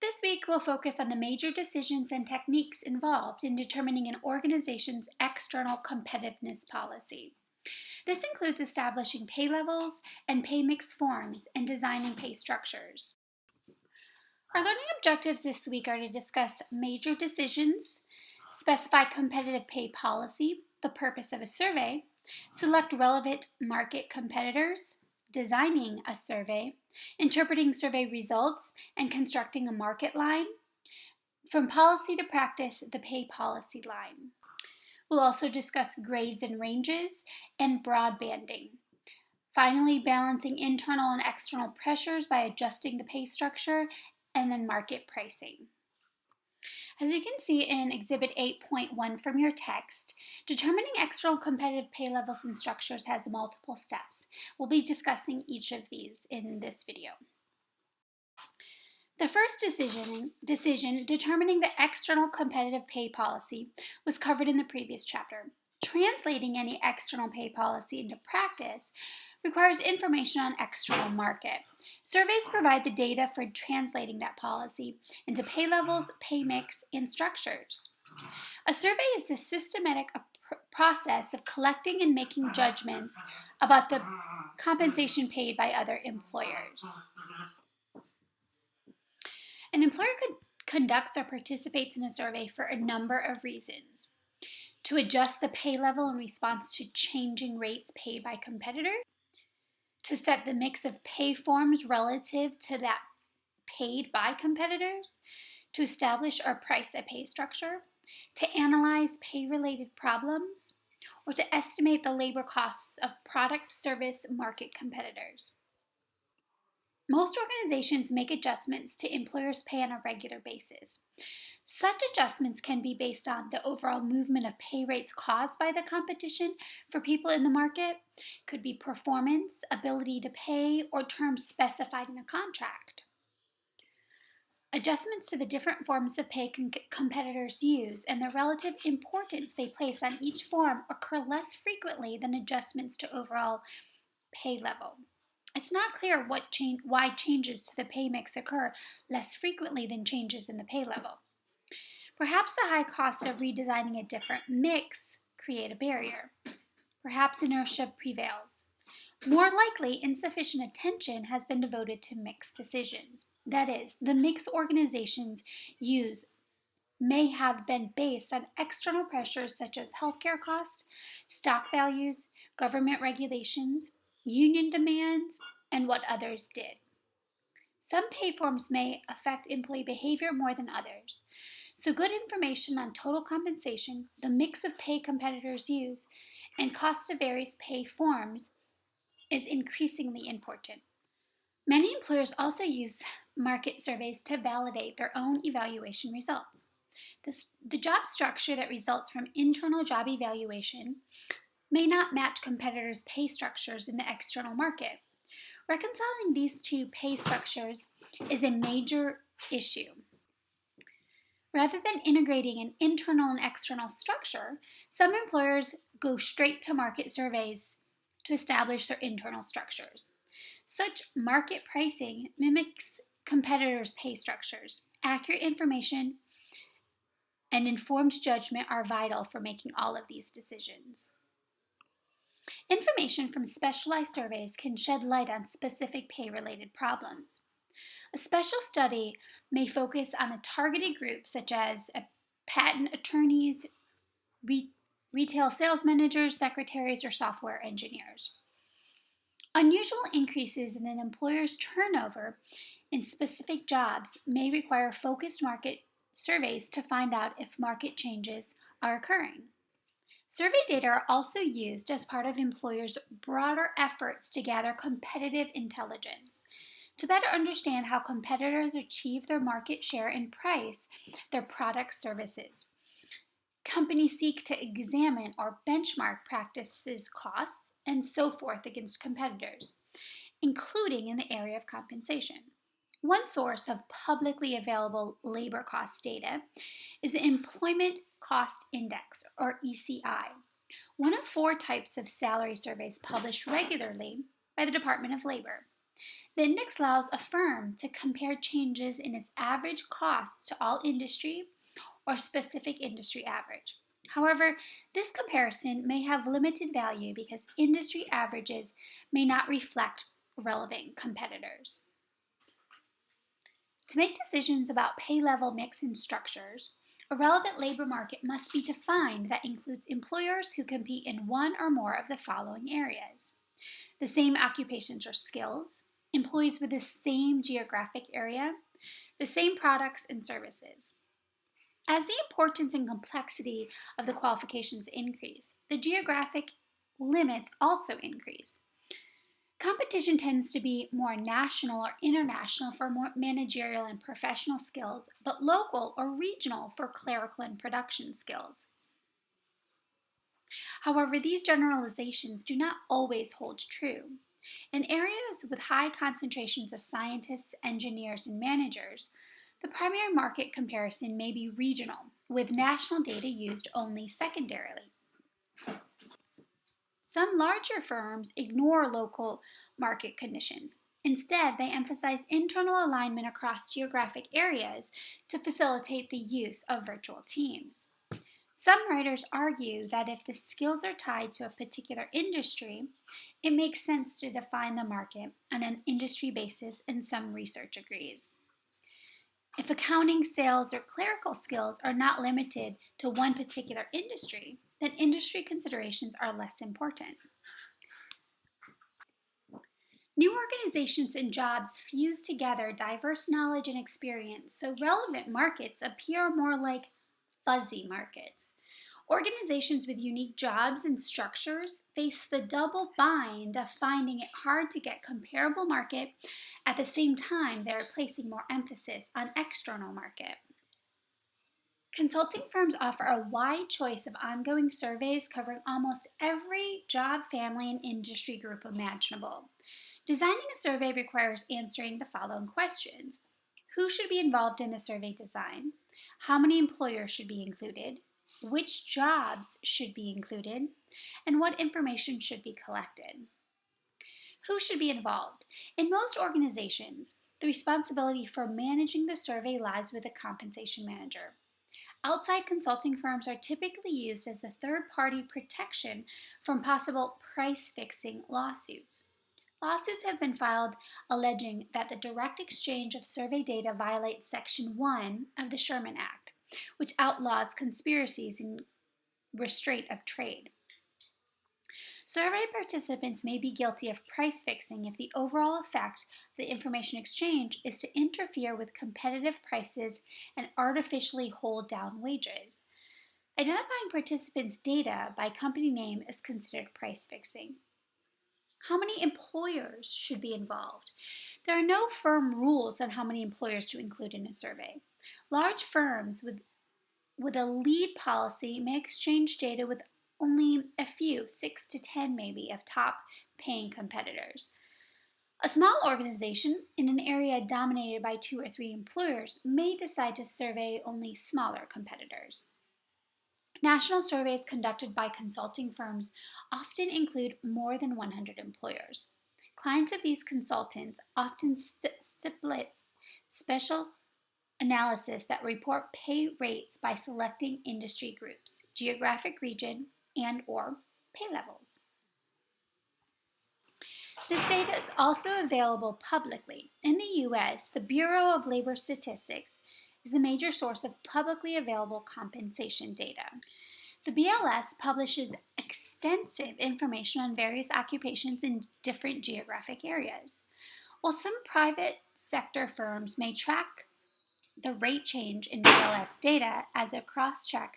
This week, we'll focus on the major decisions and techniques involved in determining an organization's external competitiveness policy. This includes establishing pay levels and pay mix forms and designing pay structures. Our learning objectives this week are to discuss major decisions, specify competitive pay policy, the purpose of a survey, select relevant market competitors, designing a survey, interpreting survey results, and constructing a market line. From policy to practice, the pay policy line. We'll also discuss grades and ranges and broad banding. Finally, balancing internal and external pressures by adjusting the pay structure, and then market pricing. As you can see in Exhibit 8.1 from your text, determining external competitive pay levels and structures has multiple steps. We'll be discussing each of these in this video. The first decision determining the external competitive pay policy was covered in the previous chapter. Translating any external pay policy into practice requires information on external market. Surveys provide the data for translating that policy into pay levels, pay mix, and structures. A survey is the systematic process of collecting and making judgments about the compensation paid by other employers. An employer conducts or participates in a survey for a number of reasons. To adjust the pay level in response to changing rates paid by competitors, to set the mix of pay forms relative to that paid by competitors, to establish or price a pay structure, to analyze pay-related problems, or to estimate the labor costs of product, service, market competitors. Most organizations make adjustments to employers' pay on a regular basis. Such adjustments can be based on the overall movement of pay rates caused by the competition for people in the market, could be performance, ability to pay, or terms specified in a contract. Adjustments to the different forms of pay competitors use and the relative importance they place on each form occur less frequently than adjustments to overall pay level. It's not clear why changes to the pay mix occur less frequently than changes in the pay level. Perhaps the high cost of redesigning a different mix create a barrier. Perhaps inertia prevails. More likely, insufficient attention has been devoted to mix decisions. That is, the mix organizations use may have been based on external pressures such as healthcare costs, stock values, government regulations, union demands, and what others did. Some pay forms may affect employee behavior more than others. So good information on total compensation, the mix of pay competitors use, and cost of various pay forms is increasingly important. Many employers also use market surveys to validate their own evaluation results. The job structure that results from internal job evaluation may not match competitors' pay structures in the external market. Reconciling these two pay structures is a major issue. Rather than integrating an internal and external structure, some employers go straight to market surveys to establish their internal structures. Such market pricing mimics competitors' pay structures. Accurate information and informed judgment are vital for making all of these decisions. Information from specialized surveys can shed light on specific pay-related problems. A special study may focus on a targeted group such as patent attorneys, retail sales managers, secretaries, or software engineers. Unusual increases in an employer's turnover in specific jobs may require focused market surveys to find out if market changes are occurring. Survey data are also used as part of employers' broader efforts to gather competitive intelligence. To better understand how competitors achieve their market share and price their product services, companies seek to examine or benchmark practices, costs, and so forth against competitors, including in the area of compensation. One source of publicly available labor cost data is the Employment Cost Index, or ECI, one of 4 types of salary surveys published regularly by the Department of Labor. The index allows a firm to compare changes in its average costs to all industry or specific industry average. However, this comparison may have limited value because industry averages may not reflect relevant competitors. To make decisions about pay level mix and structures, a relevant labor market must be defined that includes employers who compete in one or more of the following areas: the same occupations or skills, employees with the same geographic area, the same products and services. As the importance and complexity of the qualifications increase, the geographic limits also increase. Competition tends to be more national or international for more managerial and professional skills, but local or regional for clerical and production skills. However, these generalizations do not always hold true. In areas with high concentrations of scientists, engineers, and managers, the primary market comparison may be regional, with national data used only secondarily. Some larger firms ignore local market conditions. Instead, they emphasize internal alignment across geographic areas to facilitate the use of virtual teams. Some writers argue that if the skills are tied to a particular industry, it makes sense to define the market on an industry basis, and some research agrees. If accounting, sales, or clerical skills are not limited to one particular industry, then industry considerations are less important. New organizations and jobs fuse together diverse knowledge and experience, so relevant markets appear more like fuzzy markets. Organizations with unique jobs and structures face the double bind of finding it hard to get comparable market. At the same time, they're placing more emphasis on external market. Consulting firms offer a wide choice of ongoing surveys covering almost every job, family, and industry group imaginable. Designing a survey requires answering the following questions: who should be involved in the survey design? How many employers should be included? Which jobs should be included? And what information should be collected? Who should be involved? In most organizations, the responsibility for managing the survey lies with the compensation manager. Outside consulting firms are typically used as a third-party protection from possible price-fixing lawsuits. Lawsuits have been filed alleging that the direct exchange of survey data violates Section 1 of the Sherman Act, which outlaws conspiracies and restraint of trade. Survey participants may be guilty of price fixing if the overall effect of the information exchange is to interfere with competitive prices and artificially hold down wages. Identifying participants' data by company name is considered price fixing. How many employers should be involved? There are no firm rules on how many employers to include in a survey. Large firms with a lead policy may exchange data with only a few, 6 to 10 maybe, of top paying competitors. A small organization in an area dominated by 2 or 3 employers may decide to survey only smaller competitors. National surveys conducted by consulting firms often include more than 100 employers. Clients of these consultants often stipulate special analysis that report pay rates by selecting industry groups, geographic region, and/or pay levels. This data is also available publicly. In the U.S., the Bureau of Labor Statistics is the major source of publicly available compensation data. The BLS publishes extensive information on various occupations in different geographic areas. While some private sector firms may track the rate change in BLS data as a cross-check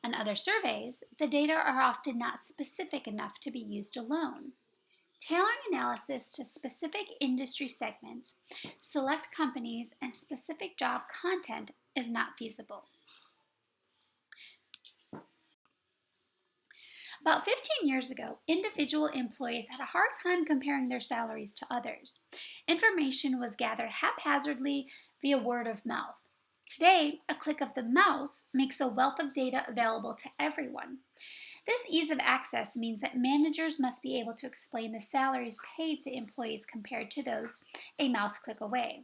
on other surveys, the data are often not specific enough to be used alone. Tailoring analysis to specific industry segments, select companies, and specific job content is not feasible. About 15 years ago, individual employees had a hard time comparing their salaries to others. Information was gathered haphazardly via word of mouth. Today, a click of the mouse makes a wealth of data available to everyone. This ease of access means that managers must be able to explain the salaries paid to employees compared to those a mouse click away.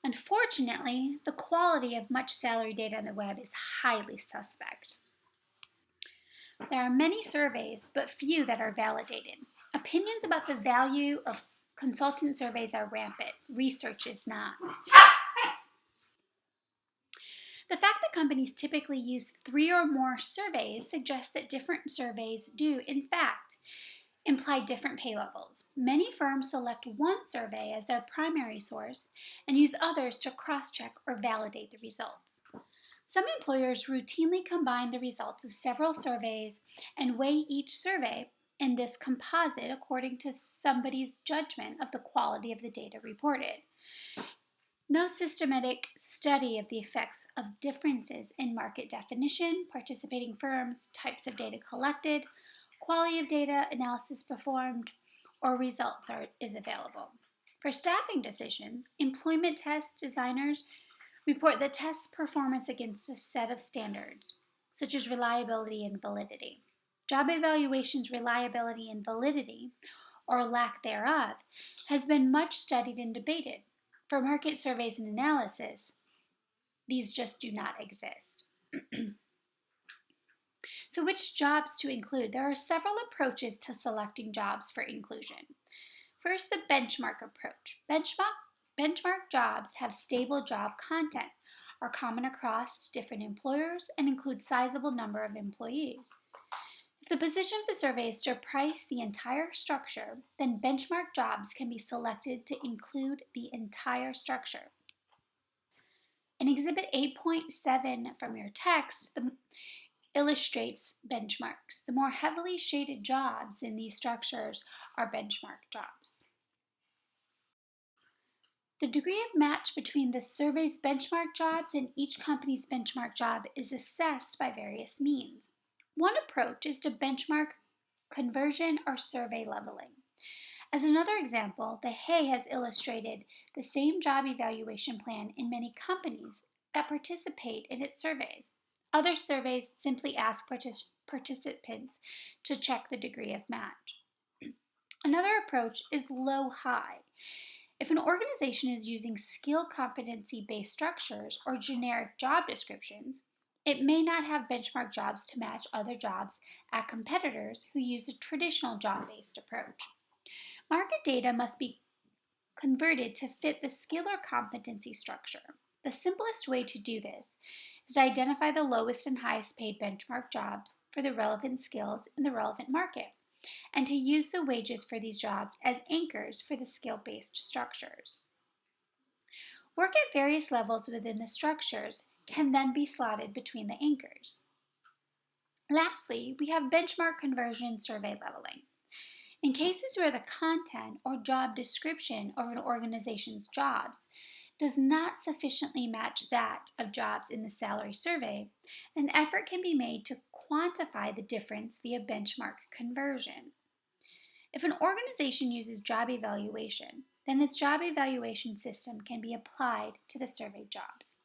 Unfortunately, the quality of much salary data on the web is highly suspect. There are many surveys, but few that are validated. Opinions about the value of consultant surveys are rampant. Research is not. The fact that companies typically use 3 or more surveys suggests that different surveys do, in fact, imply different pay levels. Many firms select one survey as their primary source and use others to cross-check or validate the results. Some employers routinely combine the results of several surveys and weigh each survey in this composite according to somebody's judgment of the quality of the data reported. No systematic study of the effects of differences in market definition, participating firms, types of data collected, quality of data analysis performed, or results is available. For staffing decisions, employment test designers report the test's performance against a set of standards, such as reliability and validity. Job evaluation's reliability and validity, or lack thereof, has been much studied and debated. For market surveys and analysis, these just do not exist. So which jobs to include? There are several approaches to selecting jobs for inclusion. First, the benchmark approach. Benchmark jobs have stable job content, are common across different employers, and include sizable number of employees. If the position of the survey is to price the entire structure, then benchmark jobs can be selected to include the entire structure. In Exhibit 8.7 from your text, illustrates benchmarks. The more heavily shaded jobs in these structures are benchmark jobs. The degree of match between the survey's benchmark jobs and each company's benchmark job is assessed by various means. One approach is to benchmark conversion or survey leveling. As another example, the Hay has illustrated the same job evaluation plan in many companies that participate in its surveys. Other surveys simply ask participants to check the degree of match. Another approach is low-high. If an organization is using skill competency-based structures or generic job descriptions, it may not have benchmark jobs to match other jobs at competitors who use a traditional job-based approach. Market data must be converted to fit the skill or competency structure. The simplest way to do this is to identify the lowest and highest paid benchmark jobs for the relevant skills in the relevant market, and to use the wages for these jobs as anchors for the skill-based structures. Work at various levels within the structures can then be slotted between the anchors. Lastly, we have benchmark conversion survey leveling. In cases where the content or job description of an organization's jobs does not sufficiently match that of jobs in the salary survey, an effort can be made to quantify the difference via benchmark conversion. If an organization uses job evaluation, then its job evaluation system can be applied to the survey jobs.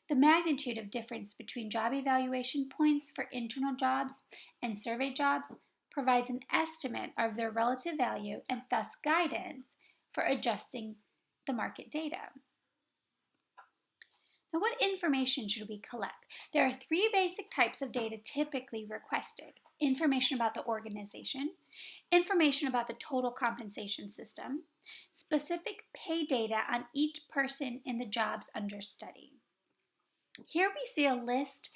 The magnitude of difference between job evaluation points for internal jobs and survey jobs provides an estimate of their relative value and thus guidance for adjusting the market data. Now, what information should we collect? There are 3 basic types of data typically requested: information about the organization, information about the total compensation system, specific pay data on each person in the jobs under study. Here we see a list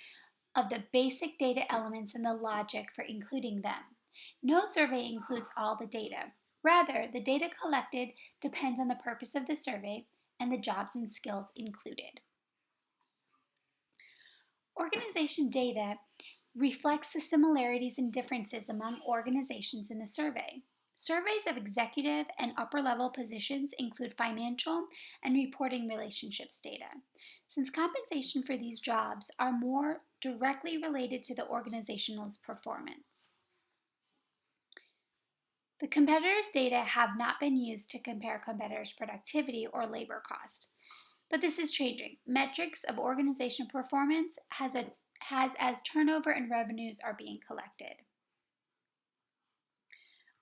of the basic data elements and the logic for including them. No survey includes all the data. Rather, the data collected depends on the purpose of the survey and the jobs and skills included. Organization data reflects the similarities and differences among organizations in the survey. Surveys of executive and upper-level positions include financial and reporting relationships data, since compensation for these jobs are more directly related to the organization's performance. The competitors' data have not been used to compare competitors' productivity or labor cost, but this is changing. Metrics of organization performance has as turnover and revenues are being collected.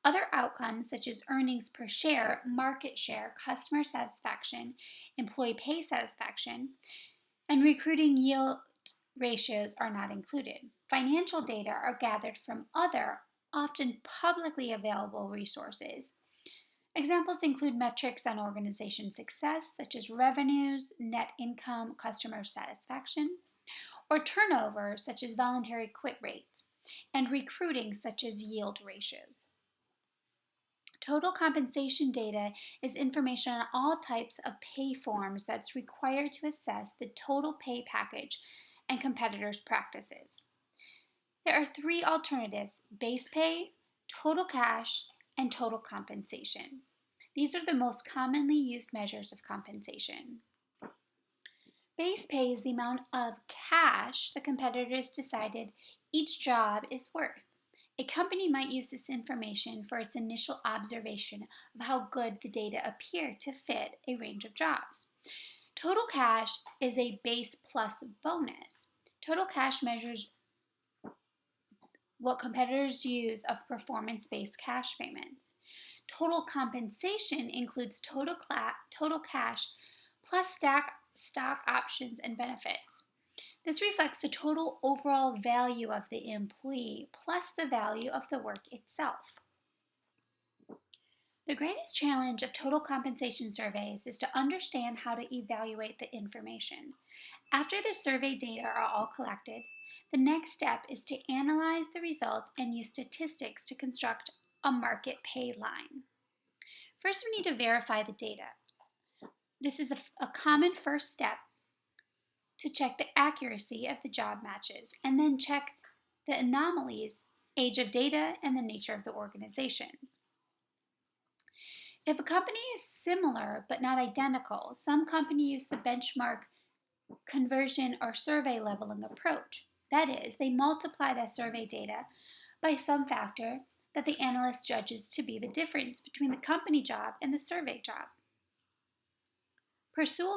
Other outcomes such as earnings per share, market share, customer satisfaction, employee pay satisfaction, and recruiting yield ratios are not included. Financial data are gathered from other, often publicly available resources. Examples include metrics on organization success, such as revenues, net income, customer satisfaction, or turnover, such as voluntary quit rates, and recruiting, such as yield ratios. Total compensation data is information on all types of pay forms that's required to assess the total pay package and competitors' practices. There are three alternatives: base pay, total cash, and total compensation. These are the most commonly used measures of compensation. Base pay is the amount of cash the competitors decided each job is worth. A company might use this information for its initial observation of how good the data appear to fit a range of jobs. Total cash is a base plus bonus. Total cash measures what competitors use of performance-based cash payments. Total compensation includes total cash plus stock options and benefits. This reflects the total overall value of the employee plus the value of the work itself. The greatest challenge of total compensation surveys is to understand how to evaluate the information. After the survey data are all collected, the next step is to analyze the results and use statistics to construct a market pay line. First, we need to verify the data. This is a common first step to check the accuracy of the job matches, and then check the anomalies, age of data, and the nature of the organizations. If a company is similar but not identical, some companies use the benchmark conversion or survey leveling approach. That is, they multiply that survey data by some factor that the analyst judges to be the difference between the company job and the survey job. Pursuit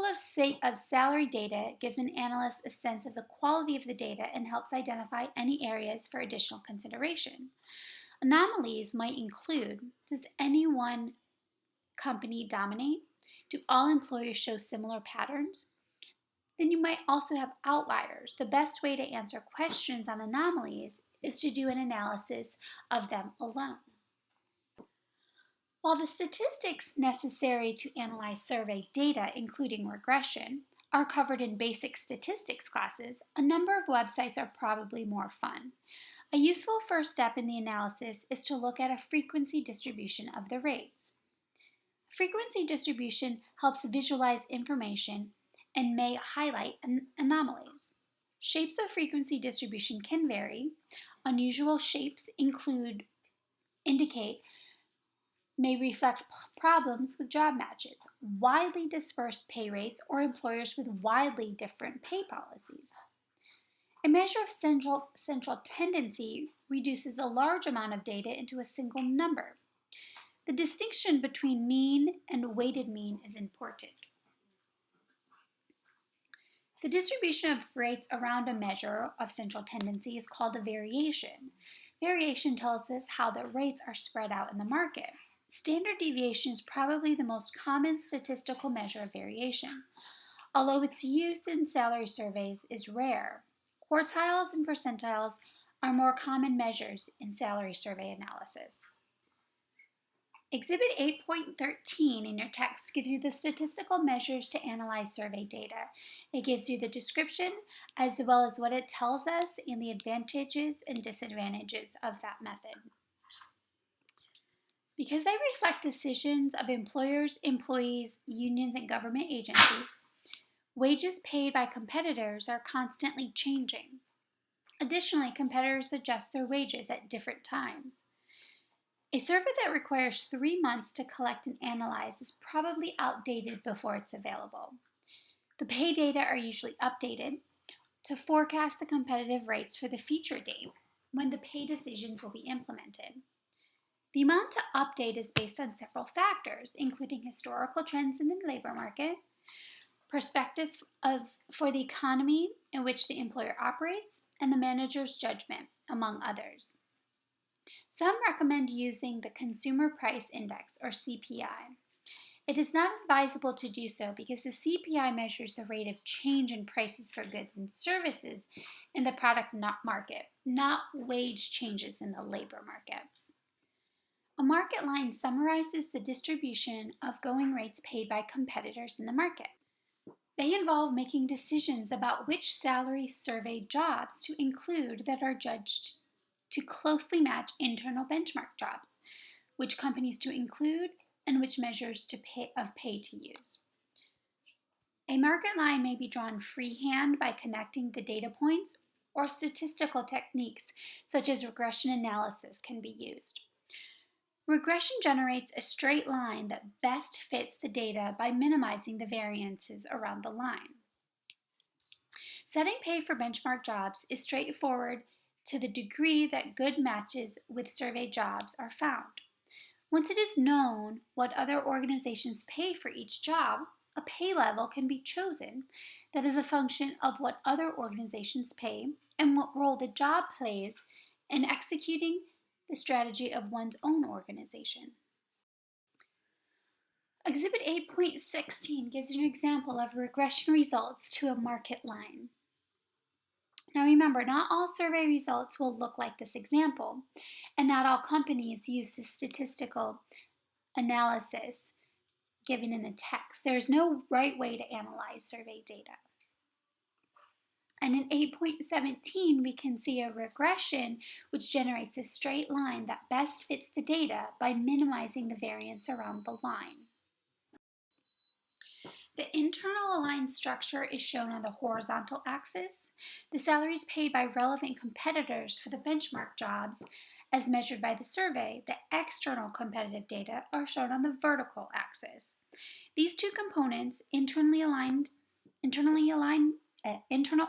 of salary data gives an analyst a sense of the quality of the data and helps identify any areas for additional consideration. Anomalies might include: does any one company dominate? Do all employers show similar patterns? Then you might also have outliers. The best way to answer questions on anomalies is to do an analysis of them alone. While the statistics necessary to analyze survey data, including regression, are covered in basic statistics classes, a number of websites are probably more fun. A useful first step in the analysis is to look at a frequency distribution of the rates. Frequency distribution helps visualize information and may highlight anomalies. Shapes of frequency distribution can vary. Unusual shapes may reflect problems with job matches, widely dispersed pay rates, or employers with widely different pay policies. A measure of central tendency reduces a large amount of data into a single number. The distinction between mean and weighted mean is important. The distribution of rates around a measure of central tendency is called a variation. Variation tells us how the rates are spread out in the market. Standard deviation is probably the most common statistical measure of variation, although its use in salary surveys is rare. Quartiles and percentiles are more common measures in salary survey analysis. Exhibit 8.13 in your text gives you the statistical measures to analyze survey data. It gives you the description as well as what it tells us and the advantages and disadvantages of that method. Because they reflect decisions of employers, employees, unions, and government agencies, wages paid by competitors are constantly changing. Additionally, competitors adjust their wages at different times. A survey that requires 3 months to collect and analyze is probably outdated before it's available. The pay data are usually updated to forecast the competitive rates for the future date when the pay decisions will be implemented. The amount to update is based on several factors, including historical trends in the labor market, perspectives for the economy in which the employer operates, and the manager's judgment, among others. Some recommend using the Consumer Price Index, or CPI. It is not advisable to do so because the CPI measures the rate of change in prices for goods and services in the product market, not wage changes in the labor market. A market line summarizes the distribution of going rates paid by competitors in the market. They involve making decisions about which salary survey jobs to include that are judged to closely match internal benchmark jobs, which companies to include, and which measures of pay to use. A market line may be drawn freehand by connecting the data points, or statistical techniques such as regression analysis can be used. Regression generates a straight line that best fits the data by minimizing the variances around the line. Setting pay for benchmark jobs is straightforward to the degree that good matches with survey jobs are found. Once it is known what other organizations pay for each job, a pay level can be chosen that is a function of what other organizations pay and what role the job plays in executing the strategy of one's own organization. Exhibit 8.16 gives an example of regression results to a market line. Now remember, not all survey results will look like this example, and not all companies use this statistical analysis given in the text. There is no right way to analyze survey data. And in 8.17, we can see a regression which generates a straight line that best fits the data by minimizing the variance around the line. The internal aligned structure is shown on the horizontal axis. The salaries paid by relevant competitors for the benchmark jobs, as measured by the survey, the external competitive data, are shown on the vertical axis. These two components, internal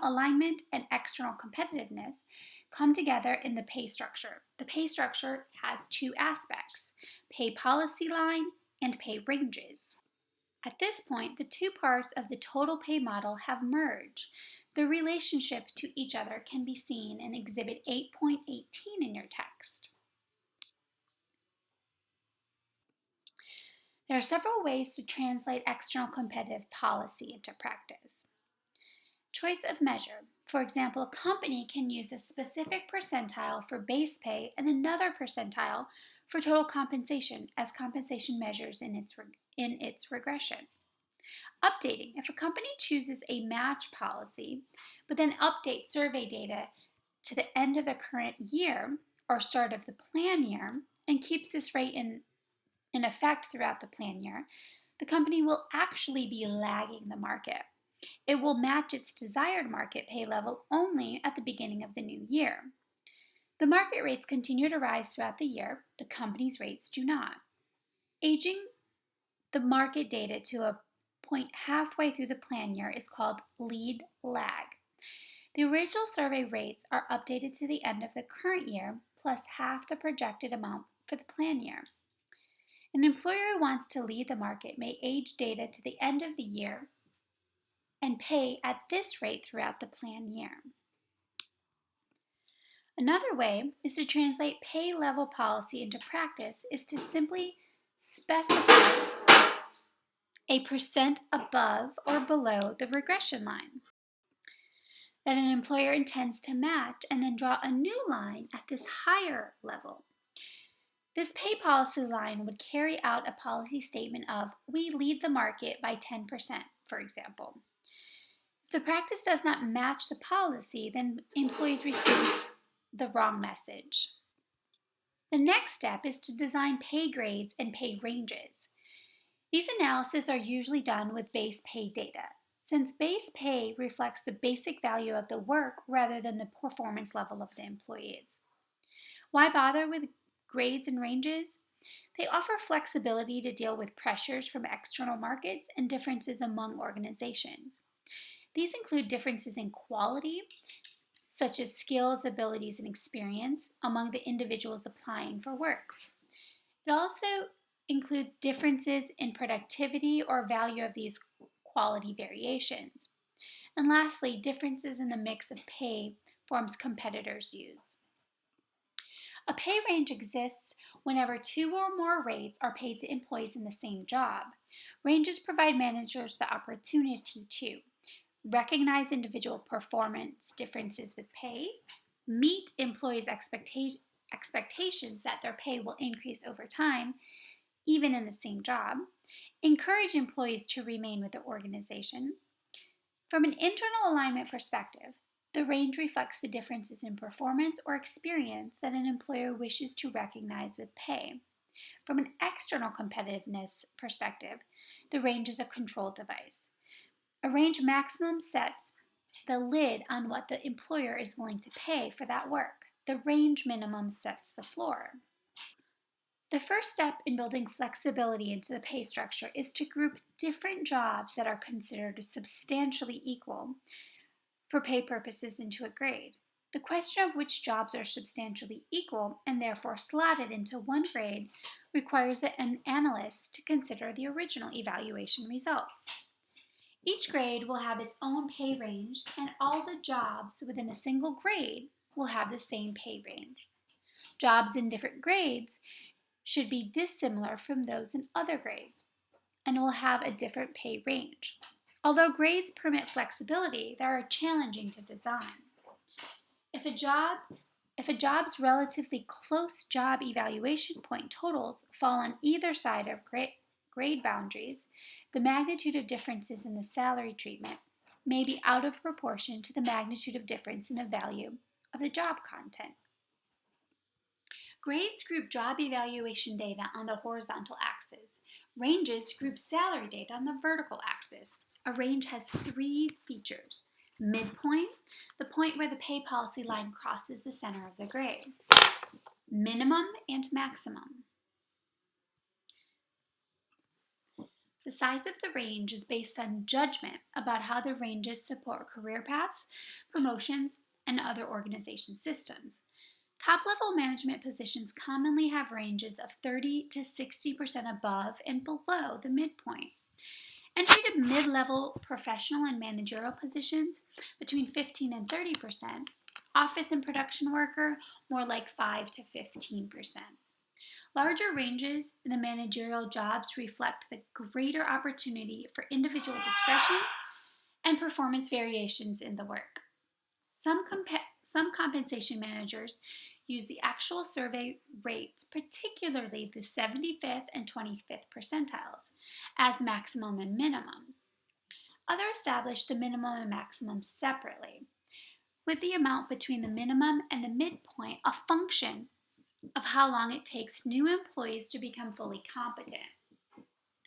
alignment and external competitiveness, come together in the pay structure. The pay structure has two aspects: pay policy line and pay ranges. At this point, the two parts of the total pay model have merged. The relationship to each other can be seen in Exhibit 8.18 in your text. There are several ways to translate external competitive policy into practice. Choice of measure. For example, a company can use a specific percentile for base pay and another percentile for total compensation as compensation measures in its regression. Updating. If a company chooses a match policy, but then updates survey data to the end of the current year or start of the plan year and keeps this rate in effect throughout the plan year, the company will actually be lagging the market. It will match its desired market pay level only at the beginning of the new year. The market rates continue to rise throughout the year. The company's rates do not. Aging the market data to a point halfway through the plan year is called lead lag. The original survey rates are updated to the end of the current year plus half the projected amount for the plan year. An employer who wants to lead the market may age data to the end of the year and pay at this rate throughout the plan year. Another way is to translate pay level policy into practice is to simply specify a percent above or below the regression line that an employer intends to match and then draw a new line at this higher level. This pay policy line would carry out a policy statement of, we lead the market by 10%, for example. If the practice does not match the policy, then employees receive the wrong message. The next step is to design pay grades and pay ranges. These analyses are usually done with base pay data, since base pay reflects the basic value of the work rather than the performance level of the employees. Why bother with grades and ranges? They offer flexibility to deal with pressures from external markets and differences among organizations. These include differences in quality, such as skills, abilities, and experience among the individuals applying for work. It also includes differences in productivity or value of these quality variations. And lastly, differences in the mix of pay forms competitors use. A pay range exists whenever two or more rates are paid to employees in the same job. Ranges provide managers the opportunity to recognize individual performance differences with pay, meet employees' expectations that their pay will increase over time, even in the same job, encourage employees to remain with the organization. From an internal alignment perspective, the range reflects the differences in performance or experience that an employer wishes to recognize with pay. From an external competitiveness perspective, the range is a control device. A range maximum sets the lid on what the employer is willing to pay for that work. The range minimum sets the floor. The first step in building flexibility into the pay structure is to group different jobs that are considered substantially equal for pay purposes into a grade. The question of which jobs are substantially equal and therefore slotted into one grade requires an analyst to consider the original evaluation results. Each grade will have its own pay range, and all the jobs within a single grade will have the same pay range. Jobs in different grades should be dissimilar from those in other grades and will have a different pay range. Although grades permit flexibility, they are challenging to design. If a job's relatively close job evaluation point totals fall on either side of grade boundaries, the magnitude of differences in the salary treatment may be out of proportion to the magnitude of difference in the value of the job content. Grades group job evaluation data on the horizontal axis. Ranges group salary data on the vertical axis. A range has three features: midpoint, the point where the pay policy line crosses the center of the grade; minimum and maximum. The size of the range is based on judgment about how the ranges support career paths, promotions, and other organization systems. Top-level management positions commonly have ranges of 30 to 60% above and below the midpoint. Entry to mid-level professional and managerial positions between 15 and 30%. Office and production worker more like 5 to 15%. Larger ranges in the managerial jobs reflect the greater opportunity for individual discretion and performance variations in the work. Some compensation managers use the actual survey rates, particularly the 75th and 25th percentiles, as maximum and minimums. Others establish the minimum and maximum separately, with the amount between the minimum and the midpoint a function of how long it takes new employees to become fully competent.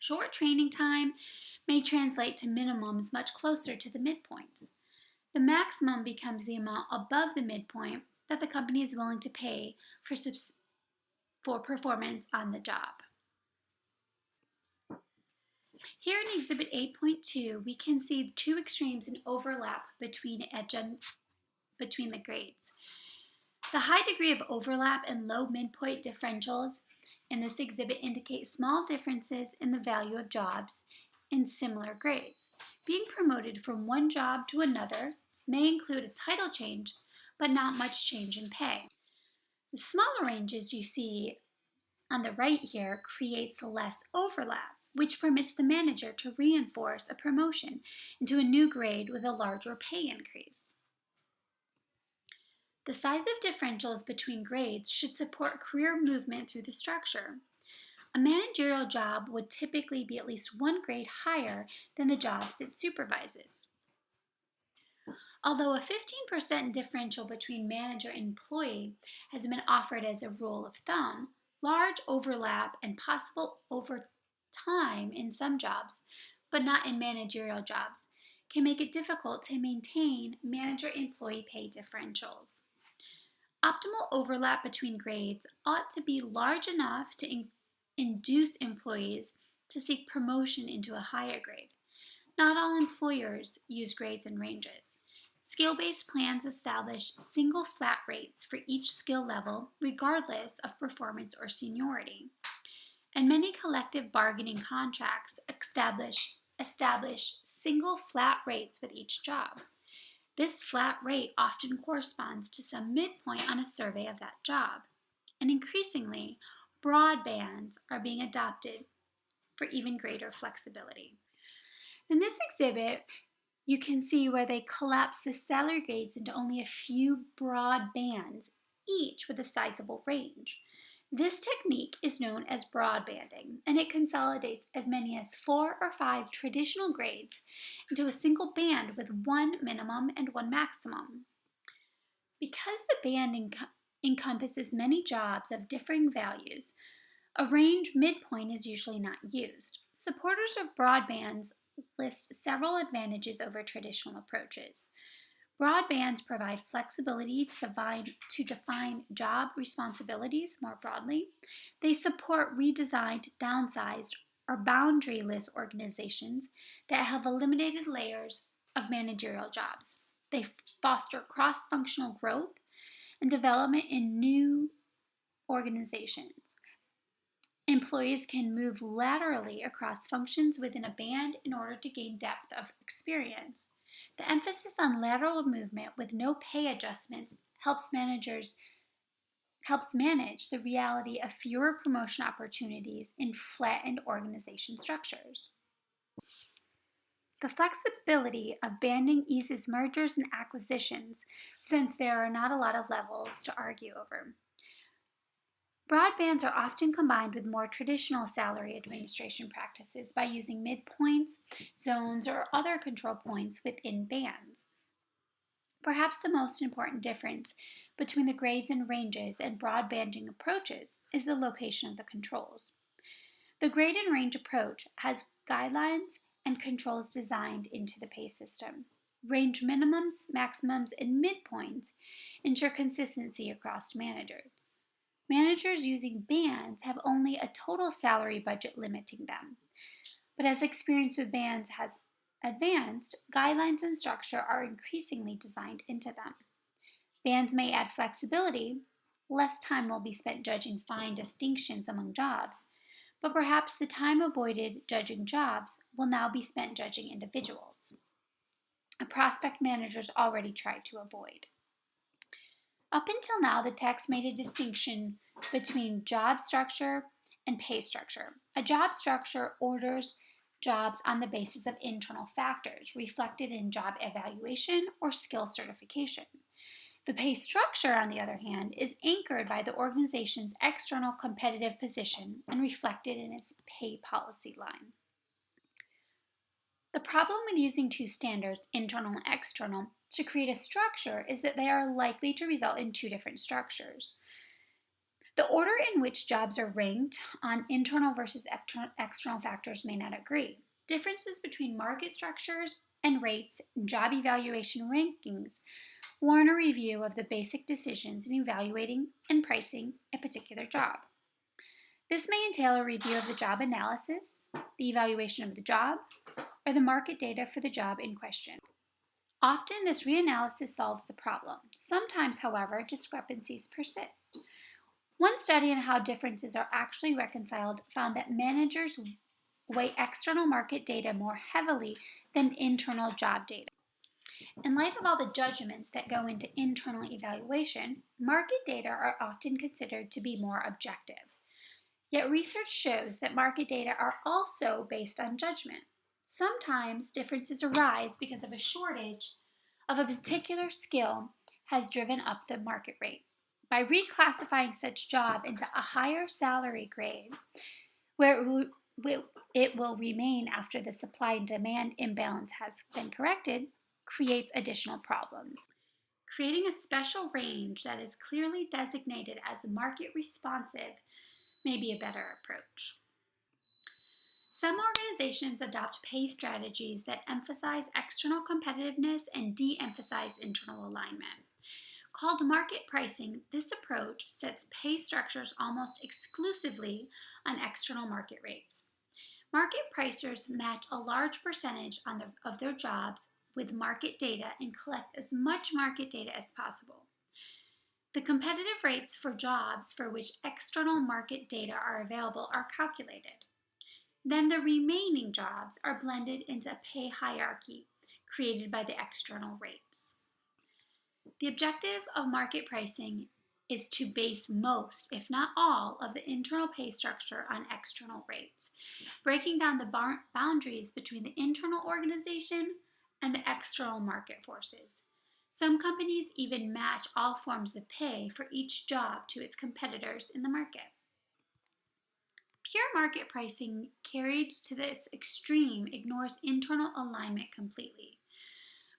Short training time may translate to minimums much closer to the midpoints. The maximum becomes the amount above the midpoint that the company is willing to pay for performance on the job. Here in Exhibit 8.2, we can see two extremes in overlap between the grades. The high degree of overlap and low midpoint differentials in this exhibit indicate small differences in the value of jobs in similar grades. Being promoted from one job to another may include a title change, but not much change in pay. The smaller ranges you see on the right here creates less overlap, which permits the manager to reinforce a promotion into a new grade with a larger pay increase. The size of differentials between grades should support career movement through the structure. A managerial job would typically be at least one grade higher than the jobs it supervises. Although a 15% differential between manager and employee has been offered as a rule of thumb, large overlap and possible overtime in some jobs, but not in managerial jobs, can make it difficult to maintain manager-employee pay differentials. Optimal overlap between grades ought to be large enough to induce employees to seek promotion into a higher grade. Not all employers use grades and ranges. Skill-based plans establish single flat rates for each skill level, regardless of performance or seniority. And many collective bargaining contracts establish single flat rates with each job. This flat rate often corresponds to some midpoint on a survey of that job. And increasingly, broad bands are being adopted for even greater flexibility. In this exhibit, you can see where they collapse the salary grades into only a few broad bands, each with a sizable range. This technique is known as broad banding, and it consolidates as many as 4 or 5 traditional grades into a single band with one minimum and one maximum. Because the band encompasses many jobs of differing values, a range midpoint is usually not used. Supporters of broad bands list several advantages over traditional approaches. Broad bands provide flexibility to define job responsibilities more broadly. They support redesigned, downsized, or boundaryless organizations that have eliminated layers of managerial jobs. They foster cross-functional growth and development in new organizations. Employees can move laterally across functions within a band in order to gain depth of experience. The emphasis on lateral movement with no pay adjustments helps manage the reality of fewer promotion opportunities in flattened organization structures. The flexibility of banding eases mergers and acquisitions since there are not a lot of levels to argue over. Broad bands are often combined with more traditional salary administration practices by using midpoints, zones, or other control points within bands. Perhaps the most important difference between the grades and ranges and broad banding approaches is the location of the controls. The grade and range approach has guidelines and controls designed into the pay system. Range minimums, maximums, and midpoints ensure consistency across managers. Managers using bands have only a total salary budget limiting them. But as experience with bands has advanced, guidelines and structure are increasingly designed into them. Bands may add flexibility. Less time will be spent judging fine distinctions among jobs, but perhaps the time avoided judging jobs will now be spent judging individuals, a prospect managers already tried to avoid. Up until now, the text made a distinction between job structure and pay structure. A job structure orders jobs on the basis of internal factors reflected in job evaluation or skill certification. The pay structure, on the other hand, is anchored by the organization's external competitive position and reflected in its pay policy line. The problem with using two standards, internal and external, to create a structure is that they are likely to result in two different structures. The order in which jobs are ranked on internal versus external factors may not agree. Differences between market structures and rates and job evaluation rankings warrant a review of the basic decisions in evaluating and pricing a particular job. This may entail a review of the job analysis, the evaluation of the job, or the market data for the job in question. Often, this reanalysis solves the problem. Sometimes, however, discrepancies persist. One study on how differences are actually reconciled found that managers weigh external market data more heavily than internal job data. In light of all the judgments that go into internal evaluation, market data are often considered to be more objective. Yet research shows that market data are also based on judgment. Sometimes differences arise because of a shortage of a particular skill has driven up the market rate. By reclassifying such job into a higher salary grade, where it will remain after the supply and demand imbalance has been corrected, creates additional problems. Creating a special range that is clearly designated as market responsive may be a better approach. Some organizations adopt pay strategies that emphasize external competitiveness and de-emphasize internal alignment. Called market pricing, this approach sets pay structures almost exclusively on external market rates. Market pricers match a large percentage of their jobs with market data and collect as much market data as possible. The competitive rates for jobs for which external market data are available are calculated. Then the remaining jobs are blended into a pay hierarchy created by the external rates. The objective of market pricing is to base most, if not all, of the internal pay structure on external rates, breaking down the boundaries between the internal organization and the external market forces. Some companies even match all forms of pay for each job to its competitors in the market. Pure market pricing carried to this extreme ignores internal alignment completely.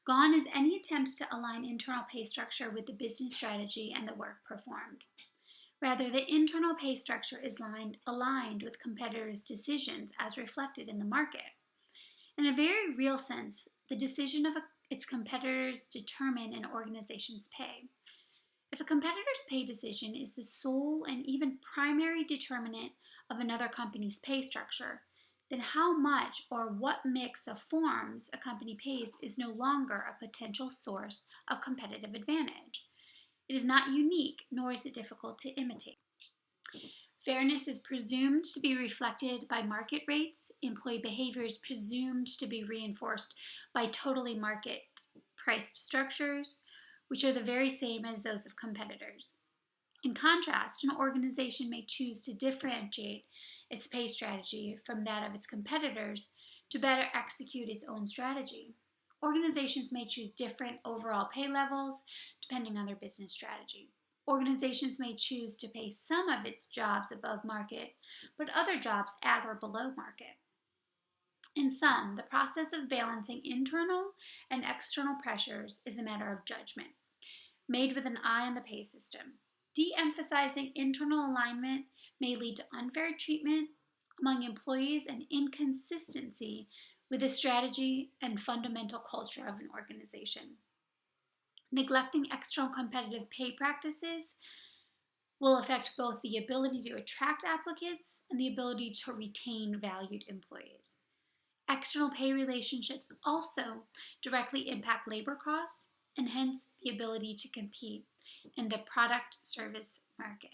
Gone is any attempt to align internal pay structure with the business strategy and the work performed. Rather, the internal pay structure is aligned with competitors' decisions as reflected in the market. In a very real sense, the decision of its competitors determine an organization's pay. If a competitor's pay decision is the sole and even primary determinant of another company's pay structure, then how much or what mix of forms a company pays is no longer a potential source of competitive advantage. It is not unique, nor is it difficult to imitate. Fairness is presumed to be reflected by market rates. Employee behavior is presumed to be reinforced by totally market priced structures, which are the very same as those of competitors. In contrast, an organization may choose to differentiate its pay strategy from that of its competitors to better execute its own strategy. Organizations may choose different overall pay levels depending on their business strategy. Organizations may choose to pay some of its jobs above market, but other jobs at or below market. In sum, the process of balancing internal and external pressures is a matter of judgment, made with an eye on the pay system. De-emphasizing internal alignment may lead to unfair treatment among employees and inconsistency with the strategy and fundamental culture of an organization. Neglecting external competitive pay practices will affect both the ability to attract applicants and the ability to retain valued employees. External pay relationships also directly impact labor costs and hence the ability to compete in the product service market.